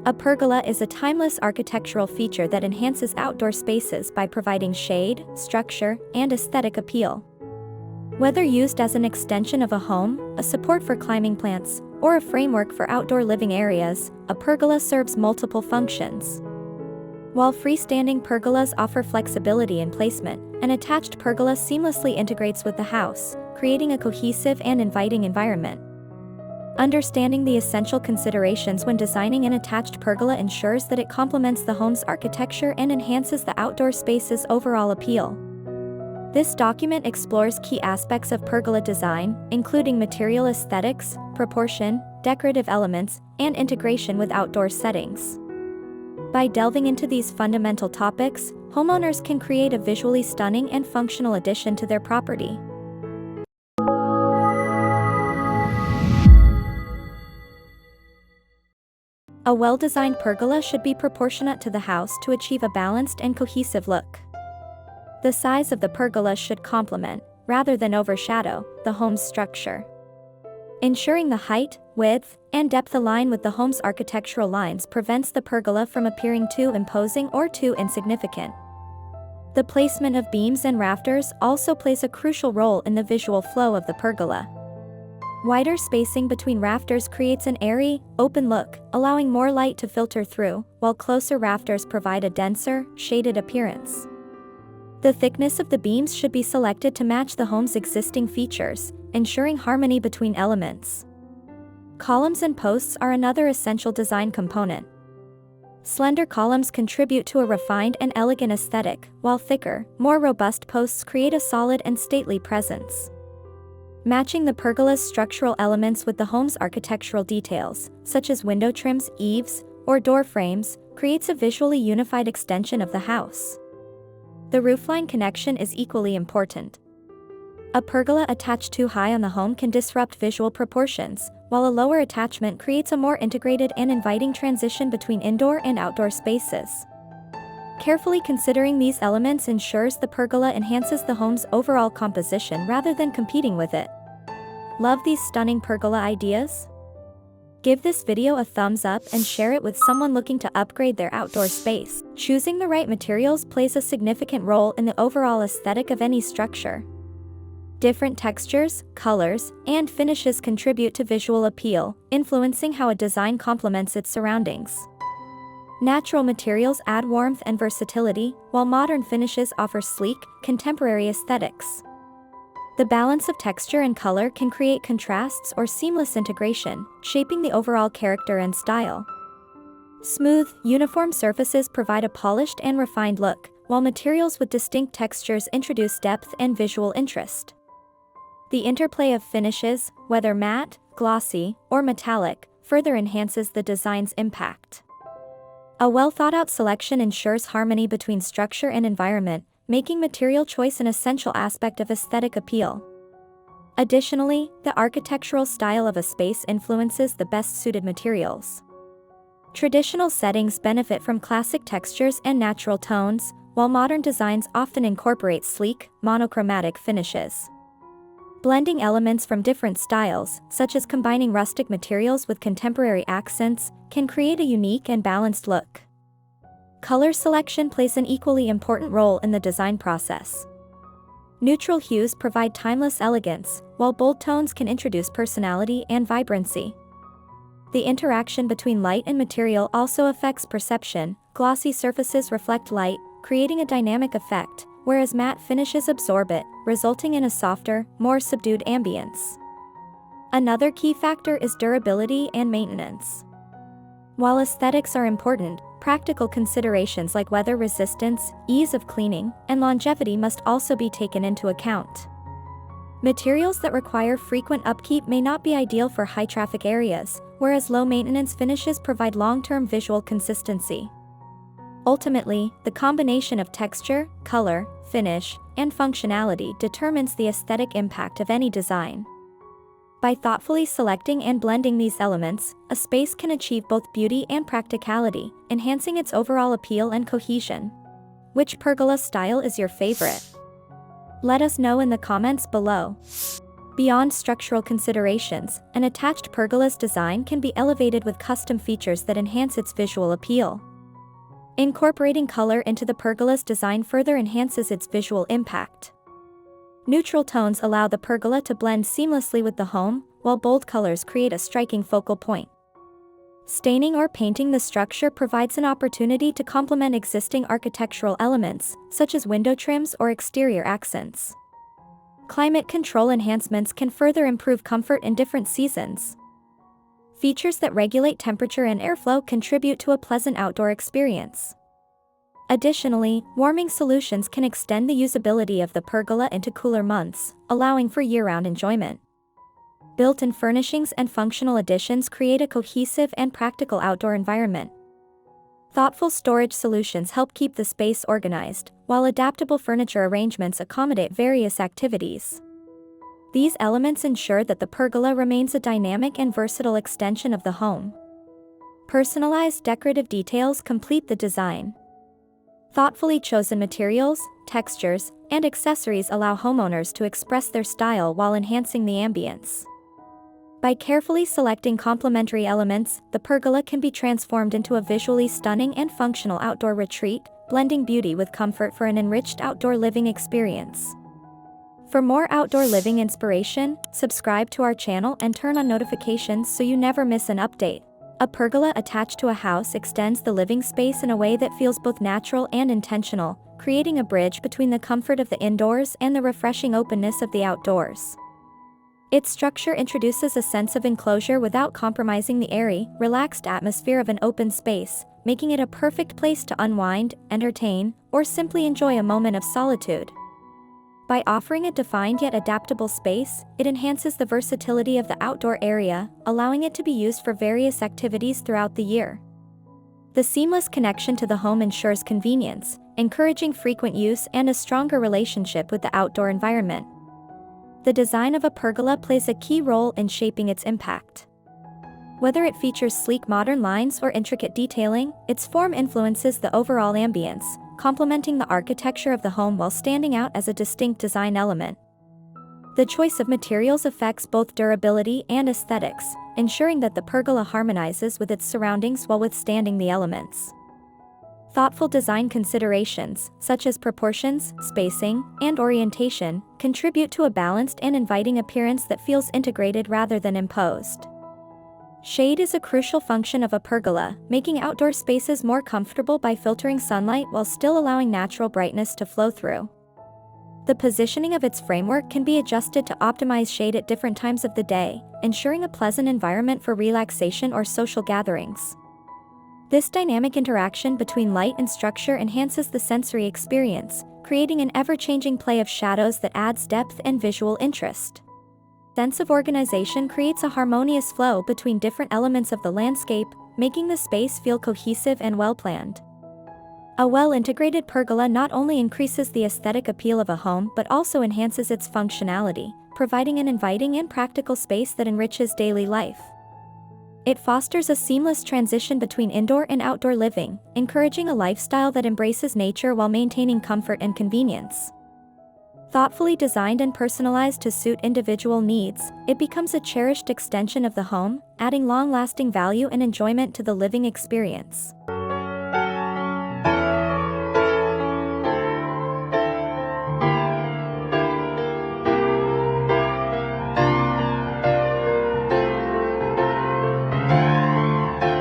A pergola is a timeless architectural feature that enhances outdoor spaces by providing shade, structure, and aesthetic appeal. Whether used as an extension of a home, a support for climbing plants, or a framework for outdoor living areas, a pergola serves multiple functions. While freestanding pergolas offer flexibility in placement, an attached pergola seamlessly integrates with the house, creating a cohesive and inviting environment. Understanding the essential considerations when designing an attached pergola ensures that it complements the home's architecture and enhances the outdoor space's overall appeal. This document explores key aspects of pergola design, including material aesthetics, proportion, decorative elements, and integration with outdoor settings. By delving into these fundamental topics, homeowners can create a visually stunning and functional addition to their property. A well-designed pergola should be proportionate to the house to achieve a balanced and cohesive look. The size of the pergola should complement, rather than overshadow, the home's structure. Ensuring the height, width, and depth align with the home's architectural lines prevents the pergola from appearing too imposing or too insignificant. The placement of beams and rafters also plays a crucial role in the visual flow of the pergola. Wider spacing between rafters creates an airy, open look, allowing more light to filter through, while closer rafters provide a denser, shaded appearance. The thickness of the beams should be selected to match the home's existing features, ensuring harmony between elements. Columns and posts are another essential design component. Slender columns contribute to a refined and elegant aesthetic, while thicker, more robust posts create a solid and stately presence. Matching the pergola's structural elements with the home's architectural details, such as window trims, eaves, or door frames, creates a visually unified extension of the house. The roofline connection is equally important. A pergola attached too high on the home can disrupt visual proportions, while a lower attachment creates a more integrated and inviting transition between indoor and outdoor spaces. Carefully considering these elements ensures the pergola enhances the home's overall composition rather than competing with it. Love these stunning pergola ideas? Give this video a thumbs up and share it with someone looking to upgrade their outdoor space. Choosing the right materials plays a significant role in the overall aesthetic of any structure. Different textures, colors, and finishes contribute to visual appeal, influencing how a design complements its surroundings. Natural materials add warmth and versatility, while modern finishes offer sleek, contemporary aesthetics. The balance of texture and color can create contrasts or seamless integration, shaping the overall character and style. Smooth, uniform surfaces provide a polished and refined look, while materials with distinct textures introduce depth and visual interest. The interplay of finishes, whether matte, glossy, or metallic, further enhances the design's impact. A well-thought-out selection ensures harmony between structure and environment, making material choice an essential aspect of aesthetic appeal. Additionally, the architectural style of a space influences the best-suited materials. Traditional settings benefit from classic textures and natural tones, while modern designs often incorporate sleek, monochromatic finishes. Blending elements from different styles, such as combining rustic materials with contemporary accents, can create a unique and balanced look. Color selection plays an equally important role in the design process. Neutral hues provide timeless elegance, while bold tones can introduce personality and vibrancy. The interaction between light and material also affects perception. Glossy surfaces reflect light, creating a dynamic effect, whereas matte finishes absorb it, resulting in a softer, more subdued ambience. Another key factor is durability and maintenance. While aesthetics are important, practical considerations like weather resistance, ease of cleaning, and longevity must also be taken into account. Materials that require frequent upkeep may not be ideal for high-traffic areas, whereas low-maintenance finishes provide long-term visual consistency. Ultimately, the combination of texture, color, finish, and functionality determines the aesthetic impact of any design. By thoughtfully selecting and blending these elements, a space can achieve both beauty and practicality, enhancing its overall appeal and cohesion. Which pergola style is your favorite? Let us know in the comments below. Beyond structural considerations, an attached pergola's design can be elevated with custom features that enhance its visual appeal. Incorporating color into the pergola's design further enhances its visual impact. Neutral tones allow the pergola to blend seamlessly with the home, while bold colors create a striking focal point. Staining or painting the structure provides an opportunity to complement existing architectural elements, such as window trims or exterior accents. Climate control enhancements can further improve comfort in different seasons. Features that regulate temperature and airflow contribute to a pleasant outdoor experience. Additionally, warming solutions can extend the usability of the pergola into cooler months, allowing for year-round enjoyment. Built-in furnishings and functional additions create a cohesive and practical outdoor environment. Thoughtful storage solutions help keep the space organized, while adaptable furniture arrangements accommodate various activities. These elements ensure that the pergola remains a dynamic and versatile extension of the home. Personalized decorative details complete the design. Thoughtfully chosen materials, textures, and accessories allow homeowners to express their style while enhancing the ambience. By carefully selecting complementary elements, the pergola can be transformed into a visually stunning and functional outdoor retreat, blending beauty with comfort for an enriched outdoor living experience. For more outdoor living inspiration, subscribe to our channel and turn on notifications so you never miss an update. A pergola attached to a house extends the living space in a way that feels both natural and intentional, creating a bridge between the comfort of the indoors and the refreshing openness of the outdoors. Its structure introduces a sense of enclosure without compromising the airy, relaxed atmosphere of an open space, making it a perfect place to unwind, entertain, or simply enjoy a moment of solitude. By offering a defined yet adaptable space, it enhances the versatility of the outdoor area, allowing it to be used for various activities throughout the year. The seamless connection to the home ensures convenience, encouraging frequent use and a stronger relationship with the outdoor environment. The design of a pergola plays a key role in shaping its impact. Whether it features sleek modern lines or intricate detailing, its form influences the overall ambience, complementing the architecture of the home while standing out as a distinct design element. The choice of materials affects both durability and aesthetics, ensuring that the pergola harmonizes with its surroundings while withstanding the elements. Thoughtful design considerations, such as proportions, spacing, and orientation, contribute to a balanced and inviting appearance that feels integrated rather than imposed. Shade is a crucial function of a pergola, making outdoor spaces more comfortable by filtering sunlight while still allowing natural brightness to flow through. The positioning of its framework can be adjusted to optimize shade at different times of the day, ensuring a pleasant environment for relaxation or social gatherings. This dynamic interaction between light and structure enhances the sensory experience, creating an ever-changing play of shadows that adds depth and visual interest. Sense of organization creates a harmonious flow between different elements of the landscape, making the space feel cohesive and well-planned. A well-integrated pergola not only increases the aesthetic appeal of a home but also enhances its functionality, providing an inviting and practical space that enriches daily life. It fosters a seamless transition between indoor and outdoor living, encouraging a lifestyle that embraces nature while maintaining comfort and convenience. Thoughtfully designed and personalized to suit individual needs, it becomes a cherished extension of the home, adding long-lasting value and enjoyment to the living experience.